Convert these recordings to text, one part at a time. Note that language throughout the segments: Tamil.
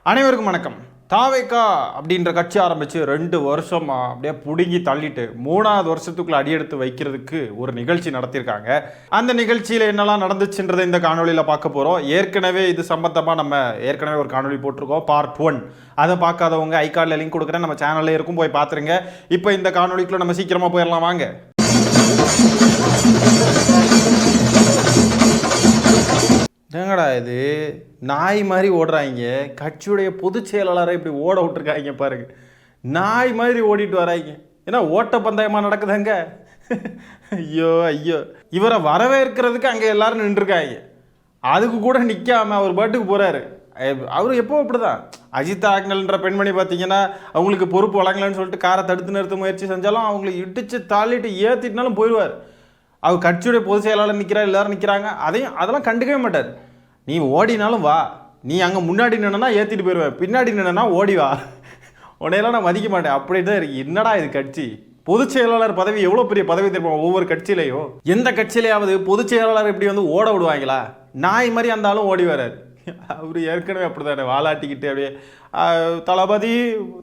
அனைவருக்கும் வணக்கம். தாவேகா அப்படின்ற கட்சி ஆரம்பித்து 2 வருஷமா அப்படியே பிடுங்கி தள்ளிட்டு 3வது வருஷத்துக்குள்ள அடியெடுத்து வைக்கிறதுக்கு ஒரு நிகழ்ச்சி நடத்தியிருக்காங்க. அந்த நிகழ்ச்சியில் என்னெல்லாம் நடந்துச்சுன்றதை இந்த காணொலியில் பார்க்க போகிறோம். ஏற்கனவே இது சம்பந்தமாக நம்ம ஏற்கனவே ஒரு காணொலி போட்டிருக்கோம், பார்ட் 1. அதை பார்க்காதவங்க ஐகார்டில் லிங்க் கொடுக்குறேன், நம்ம சேனலில் இருக்கும், போய் பார்த்துருங்க. இப்போ இந்த காணொலிக்குள்ள நம்ம சீக்கிரமாக போயிடலாம் வாங்க. என்னங்கடா இது, நாய் மாதிரி ஓடுறாங்க. கட்சியுடைய பொதுச் செயலாளரை இப்படி ஓட விட்டுருக்காங்க பாருங்க. நாய் மாதிரி ஓடிட்டு வராங்க. ஏன்னா ஓட்ட பந்தயமாக நடக்குதுங்க. ஐயோ ஐயோ, இவரை வரவேற்கிறதுக்கு அங்கே எல்லாரும் நின்றுருக்காங்க. அதுக்கு கூட நிற்காம அவர் பாட்டுக்கு போகிறாரு. அவர் எப்போ அப்படிதான். அஜித் ஆக்னல்ன்ற பெண்மணி பார்த்தீங்கன்னா அவங்களுக்கு பொறுப்பு வழங்கலன்னு சொல்லிட்டு காரை தடுத்து நிறுத்த முயற்சி செஞ்சாலும் அவங்களை இடித்து தள்ளிட்டு ஏற்றிட்டுனாலும் போயிடுவார். அவர் கட்சியுடைய பொதுச் செயலாளர் நிற்கிறார், எல்லாரும் நிற்கிறாங்க, அதெல்லாம் கண்டுக்கவே மாட்டார். நீ ஓடினாலும் வா, நீ அங்கே முன்னாடி நின்னா ஏற்றிட்டு போயிடுவேன், பின்னாடி நின்னா ஓடி வா, உன்னையெல்லாம் நான் மதிக்க மாட்டேன். அப்படி தான் இருக்கு. என்னடா இது கட்சி? பொதுச் செயலாளர் பதவி எவ்வளோ பெரிய பதவி தெரியும் ஒவ்வொரு கட்சியிலையும். எந்த கட்சியிலையாவது பொதுச் செயலாளர் இப்படி வந்து ஓட விடுவாங்களா? நாய் மாதிரி அந்த ஆளும் ஓடி வராரு. அவர் ஏற்கனவே அப்படி தானே வாலாட்டிக்கிட்டு அப்படியே தளபதி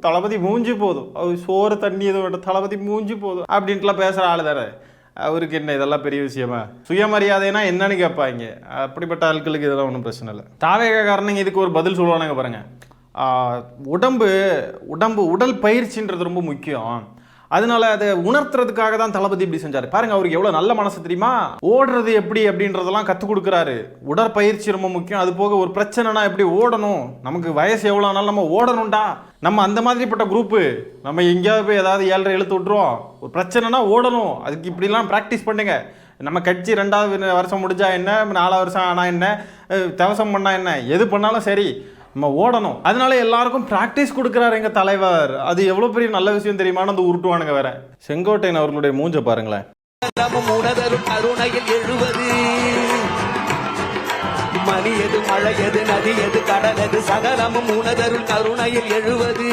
தளபதி மூஞ்சி போதும், அவர் சோறு தண்ணி எதுவும் தளபதி மூஞ்சி போதும் அப்படின்ட்டுலாம் பேசுகிற ஆள் தானே. அவருக்கு என்ன இதெல்லாம் பெரிய விஷயமா? சுயமரியாதைனா என்னன்னு கேட்பாங்க. அப்படிப்பட்ட ஆட்களுக்கு இதெல்லாம் ஒன்றும் பிரச்சனை இல்லை. தாவேகாரனுங்க இதுக்கு ஒரு பதில் சொல்லுவானுங்க பாருங்க. உடல் பயிற்சின்றது ரொம்ப முக்கியம், அதனால அதை உணர்த்துறதுக்காக தான் தளபதி இப்படி செஞ்சாரு பாருங்க. அவருக்கு எவ்வளவு நல்ல மனசு தெரியுமா? ஓடுறது எப்படி அப்படின்றதெல்லாம் கற்றுக் கொடுக்குறாரு. உடற்பயிற்சி ரொம்ப முக்கியம். அது போக ஒரு பிரச்சனைனா எப்படி ஓடணும், நமக்கு வயசு எவ்வளோ ஆனாலும் நம்ம ஓடணும்டா. நம்ம அந்த மாதிரிப்பட்ட குரூப்பு. நம்ம எங்கேயாவது போய் ஏதாவது 7.5 இழுத்து விட்டுருவோம். ஒரு பிரச்சனைனா ஓடணும், அதுக்கு இப்படிலாம் ப்ராக்டிஸ் பண்ணுங்க. நம்ம கட்சி 2வது வருஷம் முடிஞ்சா என்ன, 4வது வருஷம் ஆனால் என்ன, தவசம் பண்ணால் என்ன, எது பண்ணாலும் சரி நம்ம ஓடணும். அதனால எல்லாருக்கும் பிராக்டிஸ் கொடுக்குறாரு எங்க தலைவர். அது எவ்வளவு பெரிய நல்ல விஷயம் தெரியுமான்னு அந்த உருட்டுவானுங்க வேற. செங்கோட்டையன் அவர்களுடைய மூஞ்ச பாருங்களேன். மணியது மழையது நதியது கடலது சகலமும் உணதருள் கருணையில் எழுவது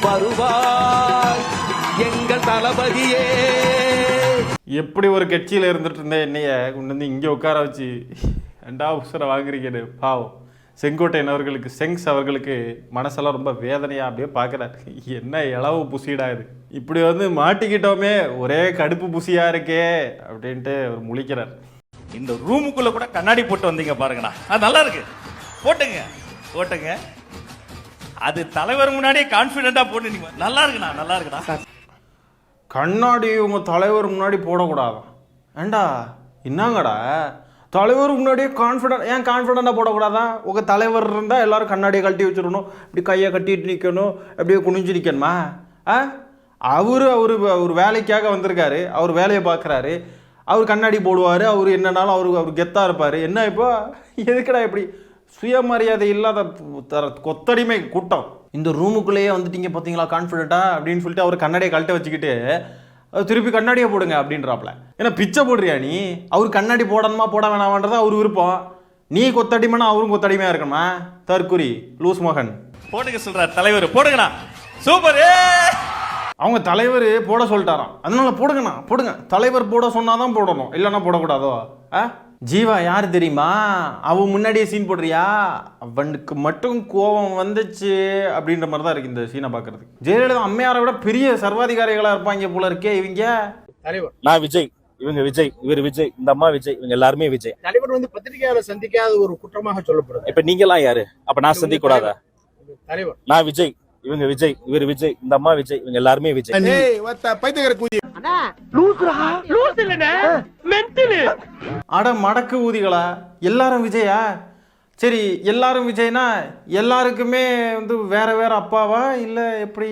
வருவாய் எங்கள் தளபதியே. எப்படி ஒரு கட்சியில இருந்துட்டு இருந்தேன், என்னைய கொண்டு வந்து இங்கே உட்கார வச்சு உசுரை வாங்குறீங்கன்னு பாவம் செங்கோட்டையன் அவர்களுக்கு, செங்ஸ் அவர்களுக்கு மனசெல்லாம் ரொம்ப வேதனையா அப்படியே பார்க்குறாரு. என்ன இளவு புசிடா இது, இப்படி வந்து மாட்டிக்கிட்டோமே, ஒரே கடுப்பு புசியா இருக்கே அப்படின்ட்டு அவர் முழிக்கிறார். இந்த ரூமுக்குள்ள கூட கண்ணாடி போட்டு வந்தீங்க பாருங்கண்ணா, அது நல்லா இருக்கு, போட்டுங்க. அது தலைவர் முன்னாடியே கான்பிடண்டா போட்டு நீங்க நல்லா இருக்குண்ணா, நல்லா இருக்குண்ணா. கண்ணாடி உங்க தலைவர் முன்னாடி போடக்கூடாதான். ஏண்டா என்னங்கடா, தலைவர் முன்னாடியே ஏன் கான்ஃபிடென்ட்டாக போடக்கூடாதா? உங்கள் தலைவர் இருந்தால் எல்லோரும் கண்ணாடியை கழட்டி வச்சிடணும், இப்படி கையை கட்டிட்டு நிற்கணும், அப்படியே குனிஞ்சு நிற்கணுமா? அவர் வேலைக்காக வந்திருக்காரு, அவர் வேலையை பார்க்குறாரு, அவர் கண்ணாடி போடுவார், அவர் என்னன்னாலும் அவர் கெத்தாக இருப்பார். என்ன இப்போ எதுக்கடா இப்படி சுயமரியாதை இல்லாத கொத்தடிமை கூட்டம் இந்த ரூமுக்குள்ளேயே வந்துட்டீங்க பார்த்தீங்களா கான்ஃபிடென்ட்டாக அப்படின்னு சொல்லிட்டு அவர் கண்ணாடியை கழட்ட வச்சுக்கிட்டு திருப்பி கண்ணாடியை போடுங்க அப்படின்றாப்ல. ஏன்னா பிச்சை போடுறியா நீ? அவர் கண்ணாடி போடணுமா போட வேணாமன்றது அவர் விருப்பம். நீ கொத்தடிமைனா அவரும் கொத்தடிமையா இருக்கணுமா? தற்குறி லூஸ் மகன். போடுங்க சொல்றார் தலைவர், போடுங்கண்ணா, சூப்பர். அவங்க தலைவர் போட சொல்லிட்டாராம், அதனால போடுங்க. தலைவர் போட சொன்னாதான் போடணும், இல்லைன்னா போடக்கூடாதோ? ஜீவா யார் தெரியுமா? அவன் முன்னாடியே சீன் போடுறியா? அவனுக்கு மட்டும் கோபம் வந்துச்சு அப்படின்ற மாதிரி தான் இருக்கு இந்த சீனை பார்க்கறதுக்கு. ஜெயலலிதா அம்மையாரை விட பெரிய சர்வாதிகாரிகளா இருப்பாங்க போல இருக்கே இவங்க. தலைவர் நான் விஜய், இவங்க விஜய், இவர் விஜய், இந்த அம்மா விஜய், இவங்க எல்லாருமே விஜய். தலைவர் வந்து பத்திரிகையாளர் சந்திக்காத ஒரு குற்றமாக சொல்லப்படுது. இப்ப நீங்க எல்லாம் யாரு? அப்ப நான் சந்திக்க கூடாதா? தலைவர் நான் விஜய், இவங்க விஜய், இவர் விஜய், இந்த அம்மா விஜய், இவங்க எல்லாருமே விஜய். அட மடக்கு ஊதிகளா, எல்லாரும் விஜயா? சரி, எல்லாரும் விஜய்னா எல்லாருக்குமே வந்து வேற வேற அப்பாவா இல்லை எப்படி?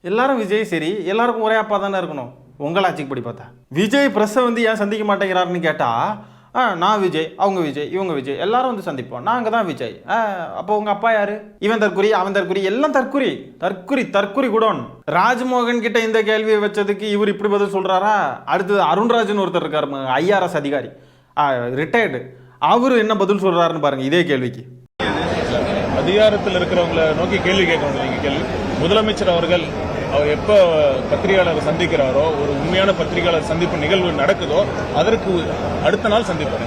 எல்லாரும் விஜய், சரி எல்லாருக்கும் ஒரே அப்பா தானே இருக்கணும் உங்களாச்சிக்கு படி பார்த்தா. விஜய் பிரஸ்ஸை வந்து ஏன் சந்திக்க மாட்டேங்கிறாருன்னு கேட்டா, நான் விஜய், அவங்க விஜய், இவங்க விஜய், எல்லாரும் வந்து சந்திப்போம், நாங்கள் தான் விஜய். அப்போ உங்கள் அப்பா யாரு? இவன் தற்குறி, அவன் தற்குறி, எல்லாம் தற்குறி கூடோன். ராஜ்மோகன் கிட்ட இந்த கேள்வியை வச்சதுக்கு இவர் இப்படி பதில் சொல்கிறாரா? அடுத்தது அருண்ராஜன் ஒருத்தர் இருக்காரு, IRS அதிகாரி, ரிட்டையர்டு. அவரு என்ன பதில் சொல்கிறாருன்னு பாருங்க இதே கேள்விக்கு. அதிகாரத்தில் இருக்கிறவங்களை நோக்கி கேள்வி கேட்கணும். நீங்கள் கேள்வி முதலமைச்சர் அவர்கள் அவர் எப்போ பத்திரிகையாளர் சந்திக்கிறாரோ, ஒரு உண்மையான பத்திரிகையாளர் சந்திப்பு நிகழ்வு நடக்குதோ அதற்கு அடுத்த நாள் சந்திப்பார்.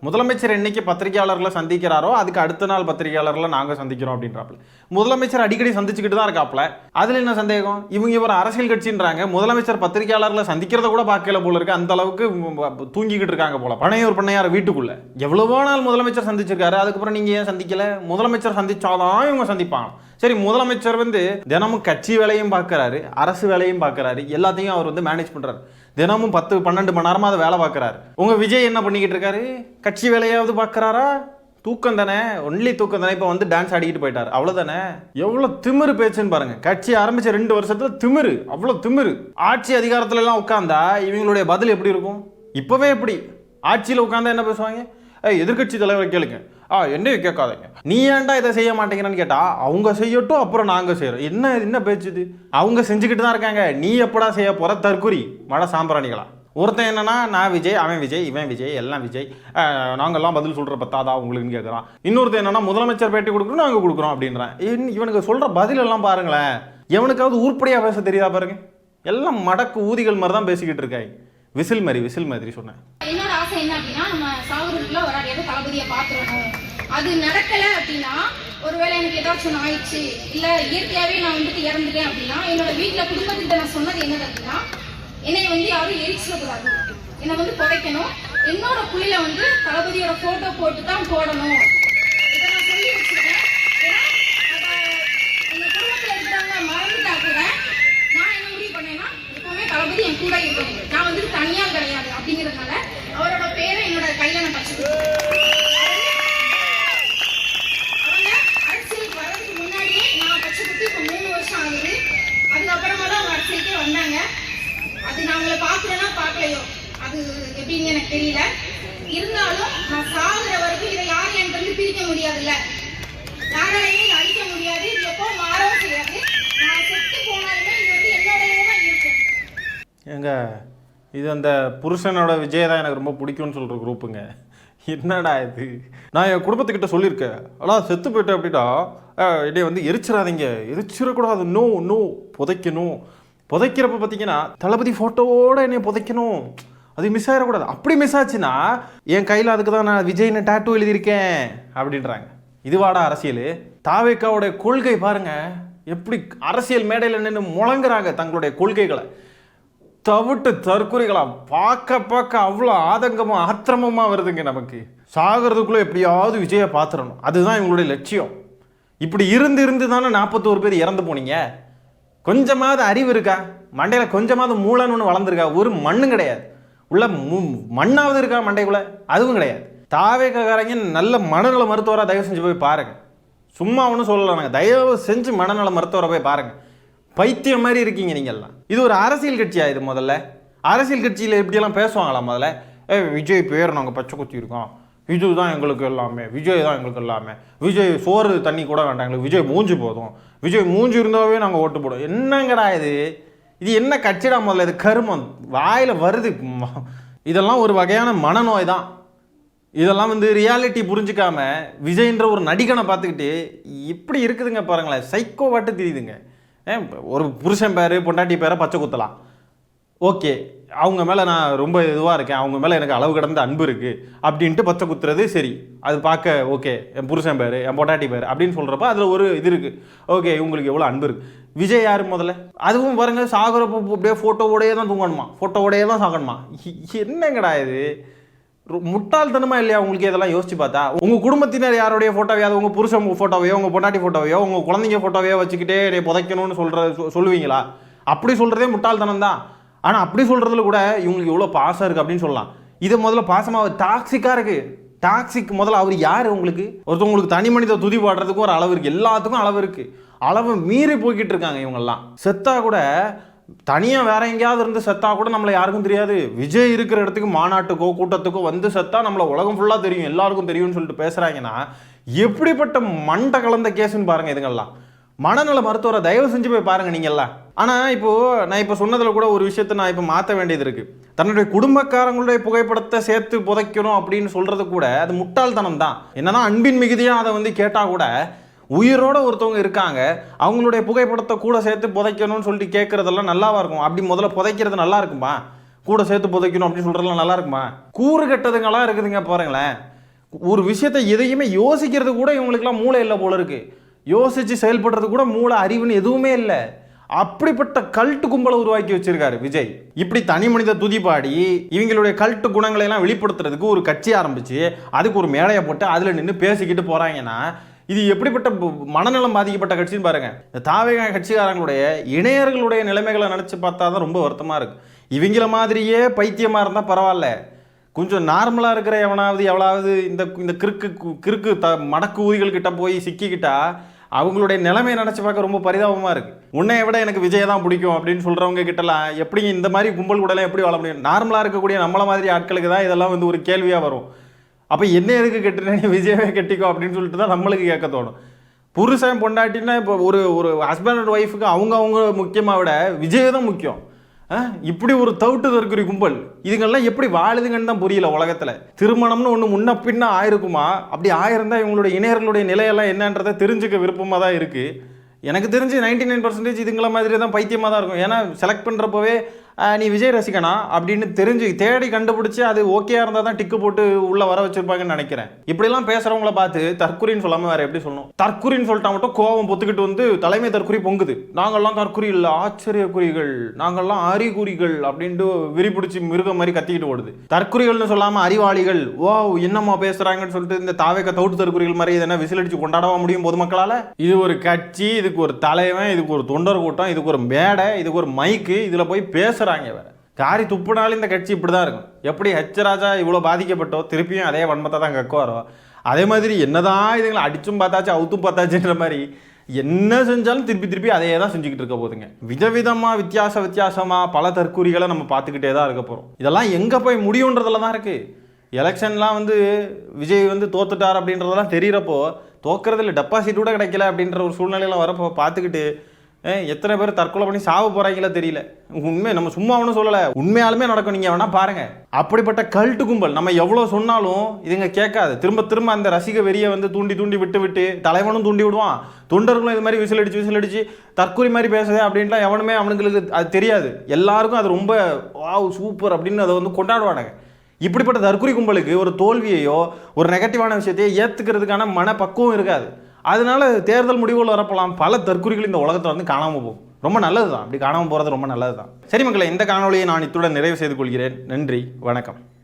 முதலமைச்சர் என்னைக்கு பத்திரிகையாளர்களை சந்திக்கிறாரோ அதுக்கு அடுத்த நாள் பத்திரிகையாளர்களை நாங்க சந்திக்கிறோம் அப்படின்றாப்ல. முதலமைச்சர் அடிக்கடி சந்திச்சுக்கிட்டு தான் இருக்காப்ல. அதுல என்ன சந்தேகம்? இவங்க ஒரு அரசியல் கட்சின்றாங்க, முதலமைச்சர் பத்திரிகையாளர்களை சந்திக்கிறத கூட பார்க்கல போல இருக்கு. அந்த அளவுக்கு தூங்கிக்கிட்டு இருக்காங்க போல பனையூர் பண்ணையார் வீட்டுக்குள்ள. எவ்வளவோ நாள் முதலமைச்சர் சந்திச்சிருக்காரு, அதுக்கப்புறம் நீங்க ஏன் சந்திக்கல? முதலமைச்சர் சந்திச்சாதான் இவங்க சந்திப்பாங்க. சரி, முதலமைச்சர் தினமும் கட்சி வேலையும் பார்க்கறாரு, அரசு வேலையும் பார்க்கறாரு, எல்லாத்தையும் அவர் மேனேஜ் பண்றாரு. தினமும் 10-12 மணி நேரமா அதை வேலை பார்க்கறாரு. உங்க விஜய் என்ன பண்ணிக்கிட்டு இருக்காரு? கட்சி வேலையாவது பார்க்கறாரா? தூக்கம் தானே, ஒன்லி தூக்கம் தானே. இப்போ டான்ஸ் ஆடிக்கிட்டு போயிட்டார், அவ்வளவுதானே. எவ்வளவு திமிரு பேச்சுன்னு பாருங்க. கட்சி ஆரம்பிச்ச 2 வருஷத்துல திமிரு, அவ்வளவு திமிரு. ஆட்சி அதிகாரத்துல எல்லாம் உட்கார்ந்தா இவங்களுடைய பதில் எப்படி இருக்கும்? இப்பவே எப்படி ஆட்சியில் உட்கார்ந்தா என்ன பேசுவாங்க? எதிர்கட்சி தலைவரை கேளுங்க, என்னைய கேட்காதீங்க, நீ ஏன்டா இதை செய்ய மாட்டேங்கிறன்னு கேட்டா அவங்க செய்யட்டும், அப்புறம் நாங்க செய்யறோம். என்ன பேச்சுது? அவங்க செஞ்சுக்கிட்டு தான் இருக்காங்க. நீ எப்படா செய்ய போற? தற்குறி மழை சாம்பிராணிகளா? ஒருத்தன் என்னன்னா, நான் விஜய், அவன் விஜய், இவன் விஜய், எல்லாம் விஜய், நாங்கெல்லாம் பதில் சொல்ற பத்தாதா உங்களுக்குன்னு கேட்கறான். இன்னொருத்தன் என்னன்னா, முதலமைச்சர் பேட்டி கொடுக்குறோம், நாங்க கொடுக்குறோம் அப்படின்றான். இவனுக்கு சொல்ற பதில் எல்லாம் பாருங்களேன், எவனுக்காவது உருப்படியா பேச தெரியுதா பாருங்க. எல்லாம் மடக்கு ஊதிகள் மாதிரி தான் பேசிக்கிட்டு இருக்காங்க. விசில் மாதிரி சொன்னேன். என்னோட ஆசை என்ன அப்படின்னா, நம்ம சாகுறதுக்குள்ள ஒரு அடியாவது தளபதியை பார்த்துடணும். அது நடக்கல அப்படின்னா, ஒருவேளை எனக்கு ஏதாச்சும் ஆயிடுச்சு, இல்ல இயற்கையாவே நான் இறந்துட்டேன் அப்படின்னா, என்னோட வீட்டுல குடும்பத்திட்ட நான் சொன்னது என்னது அப்படின்னா, என்னை யாரும் எரிச்சிடக்கூடாது, என்னை புதைக்கணும், என்னோட புள்ளில தளபதியோட போட்டோ போட்டு தான் போடணும். இதை நான் சொல்லி வச்சிருக்கேன். எங்க குடும்பத்துல இருக்கிறவங்க மறந்துட்டா கூட நான் என்ன முடிவு பண்ணேன்னா, எப்பவுமே தளபதி என் கூட இருக்கணும். நான் தனியா கிடையாது அப்படிங்கிறதுனால அவரோட பேரை என்னோட கையில நான் பச்சு அவங்க அரசியலுக்கு வர்றதுக்கு முன்னாடியே நான் பச்சை குத்தி இப்போ 3 வருஷம் ஆகுது. அதுக்கப்புறமா தான் அவங்க அரசியலுக்கே வந்தாங்க. அது நான் அவங்கள பார்க்கலன்னா பார்க்கலையோ, அது எப்படின்னு எனக்கு தெரியல. இருந்தாலும் நான் சாகுற வரைக்கும் இதை யாரும் என்கிட்ட பிரிக்க முடியாதுல்ல, யாராலையும் அழிக்க முடியாது. இது எப்போ மாறவும் செய்யாது. நான் செத்து போனாலுமே இது என்னோடய தான் இருக்கும். ஏங்க, இது அந்த புருஷனோட விஜய் தான் எனக்கு ரொம்ப பிடிக்கும்னு சொல்கிற குரூப்புங்க. என்னடா இது? நான் என் குடும்பத்துக்கிட்ட சொல்லியிருக்கேன், ஆனால் செத்து போயிட்டேன் அப்படின்னா என்னை எரிச்சிடாதீங்க, எரிச்சிடக்கூடாது, நோ புதைக்கணும். புதைக்கிறப்ப பார்த்தீங்கன்னா தளபதி ஃபோட்டோவோடு என்னை புதைக்கணும், அது மிஸ் ஆகிடக்கூடாது. அப்படி மிஸ் ஆச்சுன்னா என் கையில் அதுக்கு தான் நான் விஜய்னு டாட்டூ எழுதியிருக்கேன் அப்படின்றாங்க. இதுவாடா அரசியல்? தாவேக்காவோடைய கொள்கை பாருங்க, எப்படி அரசியல் மேடையில் நின்று முழங்குறாங்க தங்களுடைய கொள்கைகளை. தவிட்டு தற்கொலைகளா பார்க்க அவ்வளோ ஆதங்கமும் ஆத்திரமுமா வருதுங்க நமக்கு. சாகிறதுக்குள்ளே எப்படியாவது விஜயை பார்த்துடணும், அதுதான் இவங்களுடைய லட்சியம். இப்படி இருந்து தானே 41 பேர் இறந்து போனீங்க. கொஞ்சமாவது அறிவு இருக்கா? மண்டையில் கொஞ்சமாவது மூளைன்னு ஒன்று வளர்ந்துருக்கா? ஒரு மண்ணும் கிடையாது. உள்ள மண்ணாவது இருக்கா மண்டைக்குள்ள? அதுவும் கிடையாது. தாவேக்காரங்க நல்ல மனநல மருத்துவராக தயவு செஞ்சு போய் பாருங்க. சும்மா ஒன்றும் சொல்லலாங்க, தயவு செஞ்சு மனநல மருத்துவரை போய் பாருங்க. பைத்தியம் மாதிரி இருக்கீங்க நீங்கள்லாம். இது ஒரு அரசியல் கட்சியா? இது முதல்ல அரசியல் கட்சியில் எப்படியெல்லாம் பேசுவாங்களா? முதல்ல விஜய் பேர் நாங்கள் பச்சை குத்தி இருக்கோம், விஜய் தான் எங்களுக்கு எல்லாமே, விஜய் தான் எங்களுக்கு எல்லாமே, விஜய் சோறு தண்ணி கூட வேண்டாம் எங்களுக்கு, விஜய் மூஞ்சி போதும், விஜய் மூஞ்சி இருந்தாவே நாங்கள் ஓட்டு போடுவோம். என்னங்கடா இது? என்ன கட்சிடா முதல்ல? இது கருமம் வாயில் வருது. இதெல்லாம் ஒரு வகையான மனநோய் தான். இதெல்லாம் ரியாலிட்டி புரிஞ்சுக்காம விஜய்ன்ற ஒரு நடிகனை பார்த்துக்கிட்டு இப்படி இருக்குதுங்க பாருங்களேன். சைக்கோ வாட்டு தெரியுதுங்க. ஒரு புருஷன் பேர் பொண்டாட்டி பேரை பச்சை குத்தலாம், ஓகே, அவங்க மேலே நான் ரொம்ப இதுவாக இருக்கேன், அவங்க மேலே எனக்கு அளவு கடந்த அன்பு இருக்குது அப்படின்ட்டு பச்சை குத்துறது சரி, அது பார்க்க ஓகே. என் புருஷன் பேர், என் பொண்டாட்டி பேர் அப்படின்னு சொல்கிறப்ப அதில் ஒரு இது இருக்குது, ஓகே, இவங்களுக்கு எவ்வளோ அன்பு இருக்குது. விஜய் யார் முதல்ல? அதுவும் பாருங்க, சாகுறப்போ அப்படியே ஃபோட்டோவோடையே தான் தூங்கணுமா, ஃபோட்டோவோடையே தான் சாகணுமா? என்னங்கடா இது? முட்டாள்தனமா இல்லையா உங்களுக்கு? இதெல்லாம் யோசிச்சு பார்த்தா உங்கள் குடும்பத்தினர் யாருடைய ஃபோட்டோவையாவது, உங்கள் புருஷன் ஃபோட்டோவையோ, உங்கள் பொண்டாட்டி ஃபோட்டோவையோ, உங்கள் குழந்தைங்க ஃபோட்டோவையோ வச்சுக்கிட்டே புதைக்கணும்னு சொல்லுவீங்களா? அப்படி சொல்கிறதே முட்டாள்தனம் தான். ஆனால் அப்படி சொல்கிறதுல கூட இவங்களுக்கு எவ்வளோ பாசம் இருக்குது அப்படின்னு சொல்லலாம். இதை முதல்ல பாசமாக டாக்ஸிக்காக இருக்குது. டாக்ஸிக் முதல்ல அவர் யார் உங்களுக்கு? ஒருத்தவங்களுக்கு தனி மனித துதி பாடுறதுக்கும் ஒரு அளவு இருக்குது, எல்லாத்துக்கும் அளவு இருக்குது. அளவு மீறி போய்கிட்டு இருக்காங்க இவங்கெல்லாம். செத்தா கூட தனியாக வேற எங்கேயாவது இருந்து செத்தா கூட நம்மளை யாருக்கும் தெரியாது. விஜய் இருக்கிற இடத்துக்கு மாநாட்டுக்கோ கூட்டத்துக்கோ செத்தா நம்மளை உலகம் ஃபுல்லாக தெரியும், எல்லாருக்கும் தெரியும்னு சொல்லிட்டு பேசுகிறாங்கன்னா எப்படிப்பட்ட மண்டை கலந்த கேஸுன்னு பாருங்கள் இதுங்கெல்லாம். மனநல மருத்துவரை தயவு செஞ்சு போய் பாருங்க நீங்கள்லாம். ஆனால் நான் இப்போ சொன்னதில் கூட ஒரு விஷயத்தை நான் இப்போ மாற்ற வேண்டியது இருக்குது. தன்னுடைய குடும்பக்காரங்களுடைய புகைப்படத்தை சேர்த்து புதைக்கணும் அப்படின்னு சொல்கிறது கூட அது முட்டாள்தனம் தான். என்னன்னா அன்பின் மிகுதியாக அதை கேட்டால் கூட உயிரோட ஒருத்தவங்க இருக்காங்க, அவங்களுடைய புகைப்படத்தை கூட சேர்த்து புதைக்கணும்னு சொல்லிட்டு கேட்குறதெல்லாம் நல்லாவா இருக்கும்? அப்படி முதல்ல புதைக்கிறது நல்லா இருக்குமா? கூட சேர்த்து புதைக்கணும் அப்படின்னு சொல்கிறதெல்லாம் நல்லா இருக்குமா? கூறு கட்டதுங்களாம் இருக்குதுங்க பாருங்களேன். ஒரு விஷயத்தை எதையுமே யோசிக்கிறது கூட இவங்களுக்குலாம் மூளை இல்லை போல இருக்கு. யோசிச்சு செயல்படுறது கூட மூளை அறிவுன்னு எதுவுமே இல்லை. அப்படிப்பட்ட கல்ட்டு கும்பலை உருவாக்கி வச்சிருக்காரு விஜய். இப்படி தனி மனித துதிப்பாடி இவங்களுடைய கல்ட்டு குணங்களை எல்லாம் வெளிப்படுத்துறதுக்கு ஒரு கட்சி ஆரம்பிச்சு அதுக்கு ஒரு மேடையை போட்டு அதில் நின்று பேசிக்கிட்டு போறாங்கன்னா இது எப்படிப்பட்ட மனநலம் பாதிக்கப்பட்ட கட்சின்னு பாருங்க. இந்த தாவேகா கட்சிக்காரங்களுடைய இணையர்களுடைய நிலைமைகளை நினைச்சு பார்த்தா தான் ரொம்ப வருத்தமா இருக்கு. இவங்கள மாதிரியே பைத்தியமா இருந்தா பரவாயில்ல, கொஞ்சம் நார்மலாக இருக்கிற எவனாவது இந்த கிறுக்கு மடக்கு ஊதிகள் கிட்ட போய் சிக்கிக்கிட்டா அவங்களுடைய நிலைமையை நினச்சி பார்க்க ரொம்ப பரிதாபமாக இருக்குது. உன்னைய விட எனக்கு விஜய் தான் பிடிக்கும் அப்படின்னு சொல்கிறவங்க கிட்டலாம் எப்படி இந்த மாதிரி கும்பல் கூடலாம் எப்படி வாழ முடியும்? நார்மலாக இருக்கக்கூடிய நம்மள மாதிரி ஆட்களுக்கு தான் இதெல்லாம் வந்து ஒரு கேள்வியாக வரும். அப்போ என்ன எதுக்கு கெட்டுனே விஜயவே கெட்டிக்கோ அப்படின்னு சொல்லிட்டு தான் நம்மளுக்கு கேட்க தோணும். புருஷன் பொண்டாட்டின்னா இப்போ ஒரு ஹஸ்பண்ட் அண்ட் ஒய்ஃபுக்கு அவங்க முக்கியமாக விட விஜய் தான் முக்கியம். இப்படி ஒரு தவிட்டு தற்கொலை கும்பல் இதுங்கெல்லாம் எப்படி வாழுதுங்கன்னு தான் புரியல உலகத்தில். திருமணம்னு ஒன்று முன்ன பின்ன ஆயிருக்குமா? அப்படி ஆயிருந்தா இவங்களுடைய இணையர்களுடைய நிலையெல்லாம் என்னன்றதை தெரிஞ்சுக்க விருப்பமாக தான் இருக்குது. எனக்கு தெரிஞ்சு 99% இதுங்கள மாதிரி தான் பைத்தியமாக தான் இருக்கும். ஏன்னா செலக்ட் பண்ணுறப்பவே நீ விஜய் ரசிகனா அப்படின்னு தெரிஞ்சு தேடி கண்டுபிடிச்சி அது ஓகேயா இருந்தால் தான் டிக்கு போட்டு உள்ளே வர வச்சிருப்பாங்கன்னு நினைக்கிறேன். இப்படிலாம் பேசுகிறவங்கள பார்த்து தற்குறின்னு சொல்லாமல் வேறு எப்படி சொல்லணும்? தற்குறின்னு சொல்லிட்டா மட்டும் கோபம் பொத்துக்கிட்டு வந்து தலைமை தற்குறி பொங்குது. நாங்கள்லாம் தற்குறி இல்லை, ஆச்சரிய குறிகள், நாங்கள்லாம் அறிகுறிகள் அப்படின்ட்டு விரிபிடிச்சி மிருகம் மாதிரி கத்திக்கிட்டு ஓடுது. தற்குறிகள்னு சொல்லாமல் அறிவாளிகள், ஓ என்னம்மா பேசுகிறாங்கன்னு சொல்லிட்டு இந்த தாவேக்க தவிட்டு தற்குறிகள் மாதிரி இதென்ன விசிலடிச்சு கொண்டாடவா முடியும் பொதுமக்களால்? இது ஒரு கட்சி, இதுக்கு ஒரு தலைவன், இதுக்கு ஒரு தொண்டர் கூட்டம், இதுக்கு ஒரு மேடை, இதுக்கு ஒரு மைக்கு, இதில் போய் பேசுகிறாங்க. வேற காரி துப்புனாலும் இந்த கட்சி இப்படி தான் இருக்கும். எப்படி ராஜா இவ்வளோ பாதிக்கப்பட்டோ திருப்பியும் அதே வன்மத்தை தான் கக்குவாரோ அதே மாதிரி என்னதான் இதுங்களை அடிச்சும் பார்த்தாச்சு அவுத்தும் பார்த்தாச்சுன்ற மாதிரி என்ன செஞ்சாலும் திருப்பி அதே தான் செஞ்சுக்கிட்டு இருக்க போதுங்க. விதவிதமாக வித்தியாசமாக பல தற்கூறிகளை நம்ம பார்த்துக்கிட்டே தான் இருக்க போகிறோம். இதெல்லாம் எங்கே போய் முடியுன்றதுல தான் இருக்குது. எலெக்ஷன்லாம் வந்து விஜய் வந்து தோத்துட்டார் அப்படின்றதெல்லாம் தெரிகிறப்போ தோக்கிறதுல டெபாசிட் கூட கிடைக்கல அப்படின்ற ஒரு சூழ்நிலையெல்லாம் வரப்போ பார்த்துக்கிட்டு எத்தனை பேர் தற்கொலை பண்ணி சாவு போகிறாங்களோ தெரியல. உண்மை நம்ம சும்மா ஒன்றும் சொல்லலை, உண்மையாலுமே நடக்கும். நீங்கள் வேணால் பாருங்கள். அப்படிப்பட்ட கல்ட்டு கும்பல் நம்ம எவ்வளோ சொன்னாலும் இதுங்க கேட்காது. திரும்ப அந்த ரசிக வெறியை வந்து தூண்டி விட்டு தலைவனும் தூண்டி விடுவான், தொண்டர்களும் இது மாதிரி விசிலடிச்சு தற்கொலை மாதிரி பேசுது அப்படின்லாம் எவனுமே அவனுங்களுக்கு அது தெரியாது. எல்லாருக்கும் அது ரொம்ப வாவ் சூப்பர் அப்படின்னு அதை வந்து கொண்டாடுவானுங்க. இப்படிப்பட்ட தற்கொலை கும்பலுக்கு ஒரு தோல்வியையோ ஒரு நெகட்டிவான விஷயத்தையோ ஏற்றுக்கிறதுக்கான மனப்பக்குவம் இருக்காது. அதனால தேர்தல் முடிவுகள் வரப்போலாம் பல தற்கொலைகள் இந்த உலகத்தில் வந்து காணாமல் போகும். ரொம்ப நல்லது தான், அப்படி காணாமல் போகிறது ரொம்ப நல்லது தான். சரி மக்களே, இந்த காணொலியை நான் இத்துடன் நிறைவு செய்து கொள்கிறேன். நன்றி, வணக்கம்.